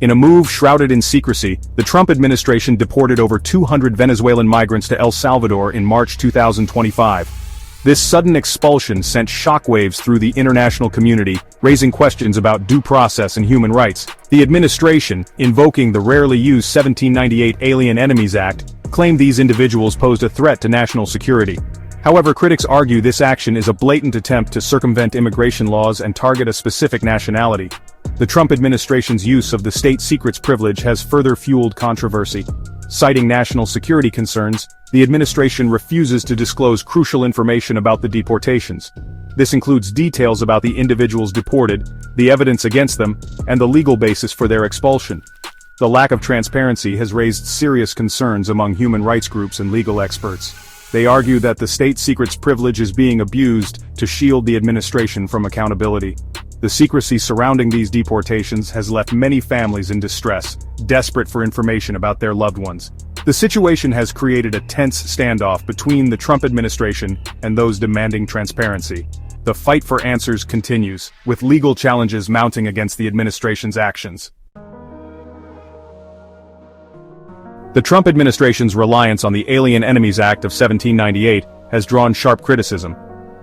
In a move shrouded in secrecy, the Trump administration deported over 200 Venezuelan migrants to El Salvador in March 2025. This sudden expulsion sent shockwaves through the international community, raising questions about due process and human rights. The administration, invoking the rarely used 1798 Alien Enemies Act, claimed these individuals posed a threat to national security. However, critics argue this action is a blatant attempt to circumvent immigration laws and target a specific nationality. The Trump administration's use of the state secrets privilege has further fueled controversy. Citing national security concerns, the administration refuses to disclose crucial information about the deportations. This includes details about the individuals deported, the evidence against them, and the legal basis for their expulsion. The lack of transparency has raised serious concerns among human rights groups and legal experts. They argue that the state secrets privilege is being abused to shield the administration from accountability. The secrecy surrounding these deportations has left many families in distress, desperate for information about their loved ones. The situation has created a tense standoff between the Trump administration and those demanding transparency. The fight for answers continues, with legal challenges mounting against the administration's actions. The Trump administration's reliance on the Alien Enemies Act of 1798 has drawn sharp criticism.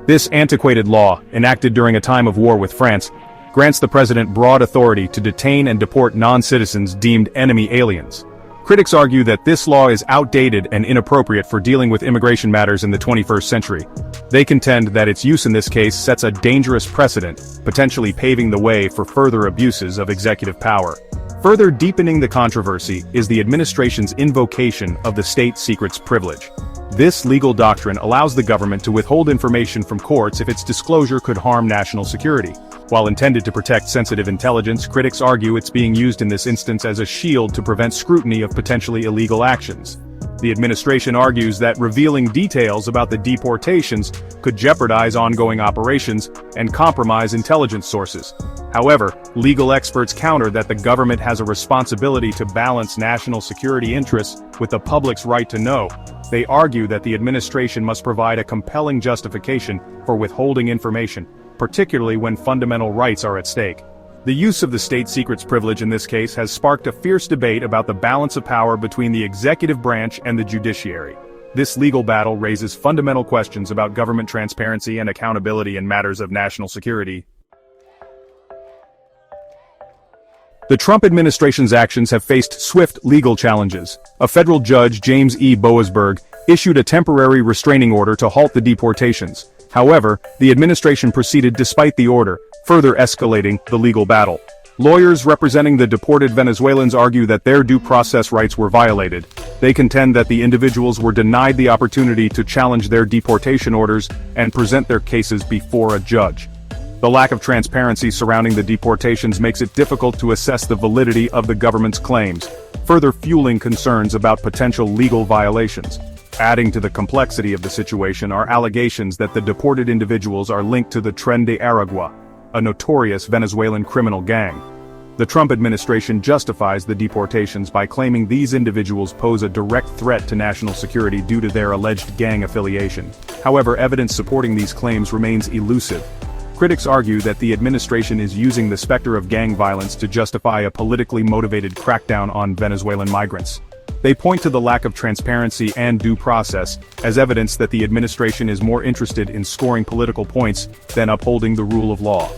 This antiquated law, enacted during a time of war with France, grants the president broad authority to detain and deport non-citizens deemed enemy aliens. Critics argue that this law is outdated and inappropriate for dealing with immigration matters in the 21st century. They contend that its use in this case sets a dangerous precedent, potentially paving the way for further abuses of executive power. Further deepening the controversy is the administration's invocation of the state secrets privilege. This legal doctrine allows the government to withhold information from courts if its disclosure could harm national security. While intended to protect sensitive intelligence, critics argue it's being used in this instance as a shield to prevent scrutiny of potentially illegal actions. The administration argues that revealing details about the deportations could jeopardize ongoing operations and compromise intelligence sources. However, legal experts counter that the government has a responsibility to balance national security interests with the public's right to know. They argue that the administration must provide a compelling justification for withholding information, particularly when fundamental rights are at stake. The use of the state secrets privilege in this case has sparked a fierce debate about the balance of power between the executive branch and the judiciary. This legal battle raises fundamental questions about government transparency and accountability in matters of national security. The Trump administration's actions have faced swift legal challenges. A federal judge, James E. Boasberg, issued a temporary restraining order to halt the deportations. However, the administration proceeded despite the order, further escalating the legal battle. Lawyers representing the deported Venezuelans argue that their due process rights were violated. They contend that the individuals were denied the opportunity to challenge their deportation orders and present their cases before a judge. The lack of transparency surrounding the deportations makes it difficult to assess the validity of the government's claims, further fueling concerns about potential legal violations. Adding to the complexity of the situation are allegations that the deported individuals are linked to the Tren de Aragua, a notorious Venezuelan criminal gang. The Trump administration justifies the deportations by claiming these individuals pose a direct threat to national security due to their alleged gang affiliation. However, evidence supporting these claims remains elusive. Critics argue that the administration is using the specter of gang violence to justify a politically motivated crackdown on Venezuelan migrants. They point to the lack of transparency and due process as evidence that the administration is more interested in scoring political points than upholding the rule of law.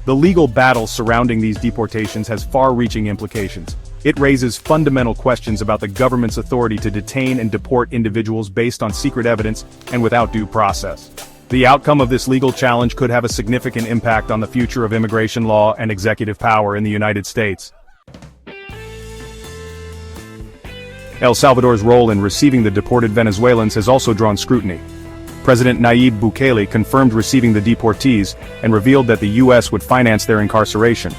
The legal battle surrounding these deportations has far-reaching implications. It raises fundamental questions about the government's authority to detain and deport individuals based on secret evidence and without due process. The outcome of this legal challenge could have a significant impact on the future of immigration law and executive power in the United States. El Salvador's role in receiving the deported Venezuelans has also drawn scrutiny. President Nayib Bukele confirmed receiving the deportees and revealed that the U.S. would finance their incarceration.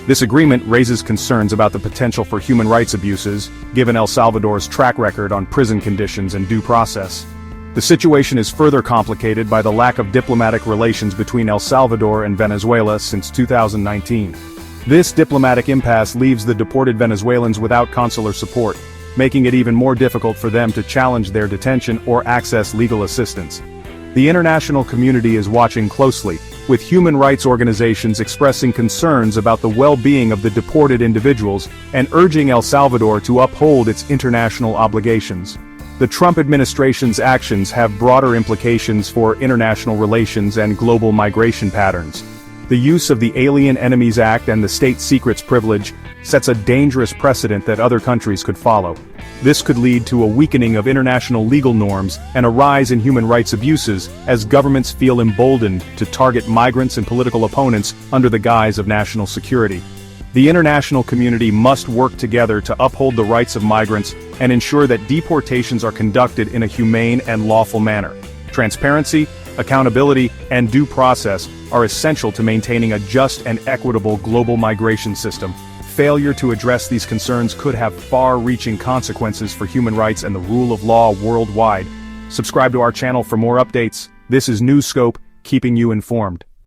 This agreement raises concerns about the potential for human rights abuses, given El Salvador's track record on prison conditions and due process. The situation is further complicated by the lack of diplomatic relations between El Salvador and Venezuela since 2019. This diplomatic impasse leaves the deported Venezuelans without consular support, making it even more difficult for them to challenge their detention or access legal assistance. The international community is watching closely, with human rights organizations expressing concerns about the well-being of the deported individuals and urging El Salvador to uphold its international obligations. The Trump administration's actions have broader implications for international relations and global migration patterns. The use of the Alien Enemies Act and the state secrets privilege sets a dangerous precedent that other countries could follow. This could lead to a weakening of international legal norms and a rise in human rights abuses as governments feel emboldened to target migrants and political opponents under the guise of national security. The international community must work together to uphold the rights of migrants and ensure that deportations are conducted in a humane and lawful manner. Transparency, accountability, and due process are essential to maintaining a just and equitable global migration system. Failure to address these concerns could have far-reaching consequences for human rights and the rule of law worldwide. Subscribe to our channel for more updates. This is Newscope, keeping you informed.